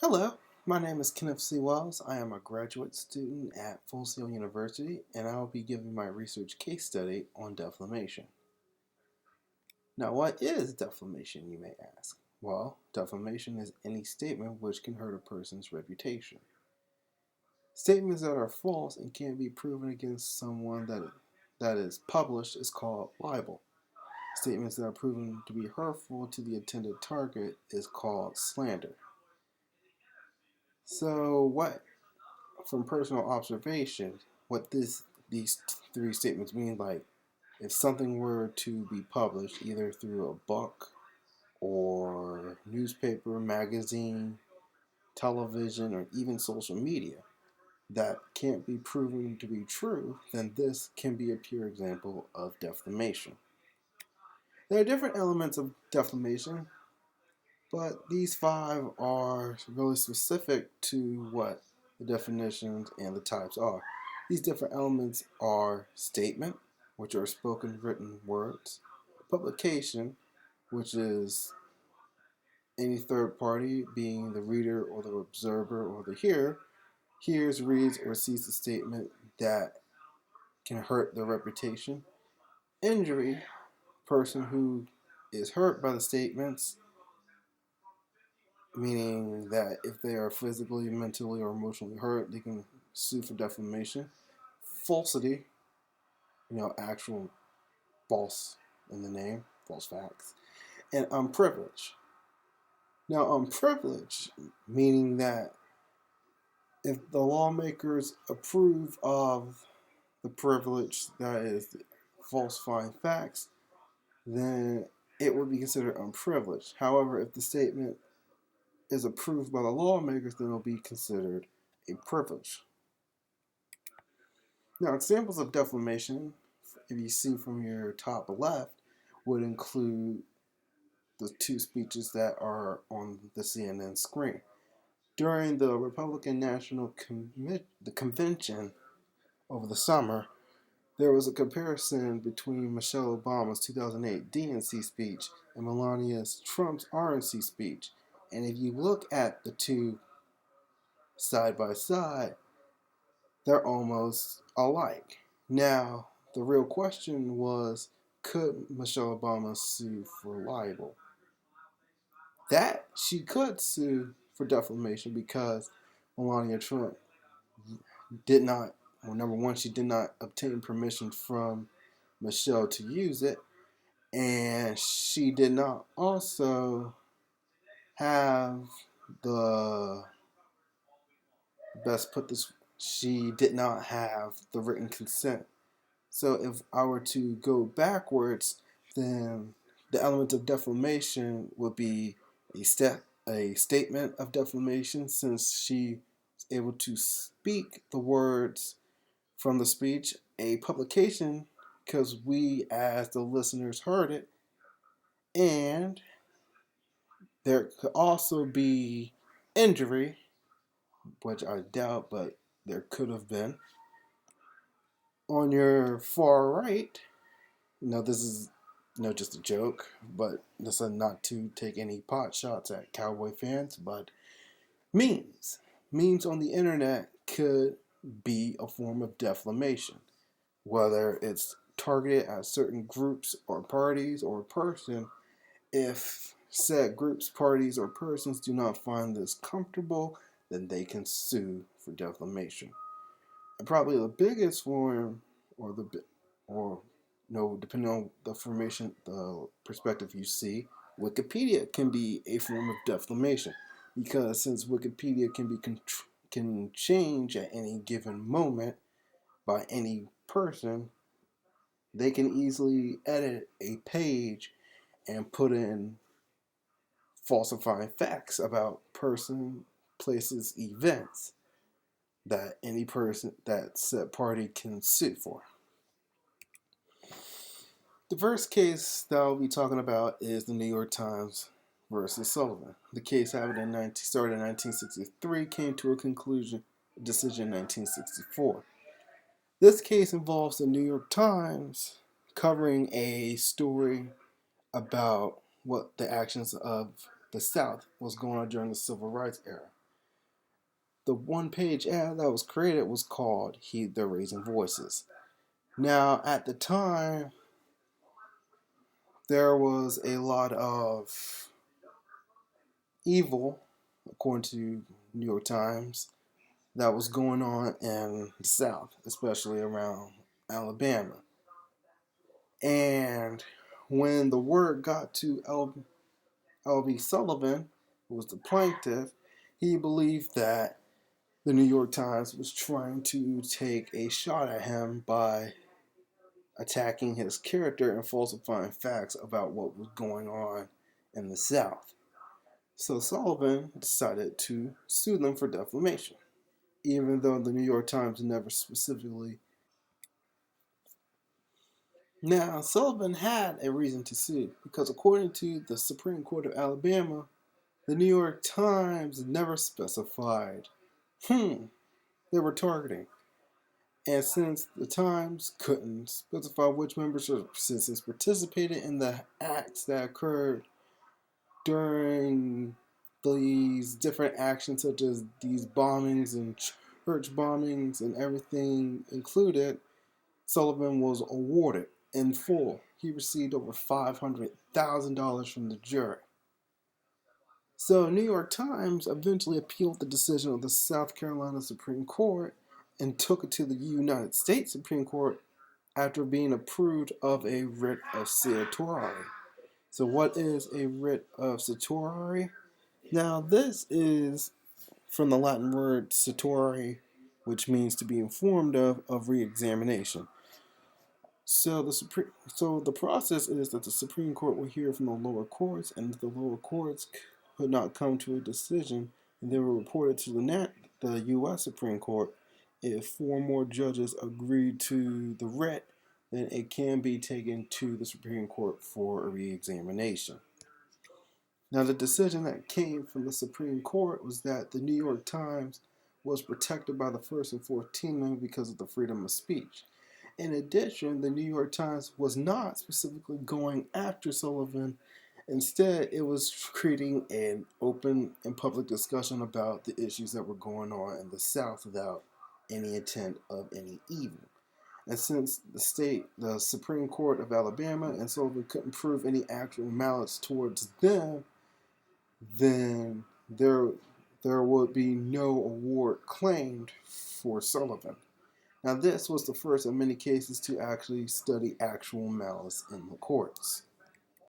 Hello, my name is Kenneth C. Wells. I am a graduate student at Full Sail University, and I will be giving my research case study on defamation. Now, what is defamation, you may ask? Well, defamation is any statement which can hurt a person's reputation. Statements that are false and can't be proven against someone that is published is called libel. Statements that are proven to be hurtful to the intended target is called slander. So, from personal observation, what these three statements mean, like if something were to be published either through a book or newspaper, magazine, television, or even social media that can't be proven to be true, then this can be a pure example of defamation. There are different elements of defamation, but these five are really specific to what the definitions and the types are. These different elements are statement, which are spoken written words, publication, which is any third party, being the reader or the observer or the hearer, hears, reads, or sees a statement that can hurt their reputation. Injury, person who is hurt by the statements, meaning that if they are physically, mentally, or emotionally hurt, they can sue for defamation. Falsity, actual false in the name, false facts. And unprivileged. Now, unprivileged, meaning that if the lawmakers approve of the privilege that is falsifying facts, then it would be considered unprivileged. However, if the statement is approved by the lawmakers, then it will be considered a privilege. Now, examples of defamation, if you see from your top left, would include the two speeches that are on the CNN screen. During the Republican National Convention over the summer, there was a comparison between Michelle Obama's 2008 DNC speech and Melania Trump's RNC speech. And if you look at the two side by side, they're almost alike. Now, the real question was, could Michelle Obama sue for libel? That she could sue for defamation because Melania Trump did not, well, number one, she did not obtain permission from Michelle to use it, and she did not also have the best put this, she did not have the written consent. So if I were to go backwards, then the element of defamation would be a statement of defamation, since she was able to speak the words from the speech. A publication, because we as the listeners heard it. And there could also be injury, which I doubt, but there could have been. On your far right, this is just a joke, but this is not to take any pot shots at Cowboy fans, but memes. Memes on the internet could be a form of defamation, whether it's targeted at certain groups or parties or a person. If said groups, parties, or persons do not find this comfortable, then they can sue for defamation. And probably the biggest form, depending on the perspective you see, Wikipedia can be a form of defamation, because since Wikipedia can change at any given moment by any person, they can easily edit a page and put in falsifying facts about person, places, events that any person, that said party can sue for. The first case that I'll be talking about is the New York Times versus Sullivan. The case started in 1963, came to a decision in 1964. This case involves the New York Times covering a story about what the actions of the South was going on during the Civil Rights era. the one-page ad that was created was called "Heed the Raising Voices." Now, at the time, there was a lot of evil, according to New York Times, that was going on in the South, especially around Alabama. And when the word got to L.B. Sullivan, who was the plaintiff, he believed that the New York Times was trying to take a shot at him by attacking his character and falsifying facts about what was going on in the South. So Sullivan decided to sue them for defamation, even though the New York Times never specifically. Now, Sullivan had a reason to sue because, according to the Supreme Court of Alabama, the New York Times never specified they were targeting. And since the Times couldn't specify which members or citizens participated in the acts that occurred during these different actions, such as these bombings and church bombings and everything included, Sullivan was awarded in full. He received over $500,000 from the jury. So, New York Times eventually appealed the decision of the South Carolina Supreme Court and took it to the United States Supreme Court after being approved of a writ of Satori. So, what is a writ of Satori? Now, this is from the Latin word satori, which means to be informed of re-examination. So the process is that the Supreme Court will hear from the lower courts, and if the lower courts could not come to a decision, and they were reported to the U.S. Supreme Court. If four more judges agree to the writ, then it can be taken to the Supreme Court for a re-examination. Now, the decision that came from the Supreme Court was that the New York Times was protected by the First and 14th Amendment because of the freedom of speech. In addition, the New York Times was not specifically going after Sullivan. Instead, it was creating an open and public discussion about the issues that were going on in the South without any intent of any evil. And since the Supreme Court of Alabama and Sullivan couldn't prove any actual malice towards them, then there would be no award claimed for Sullivan. Now, this was the first of many cases to actually study actual malice in the courts.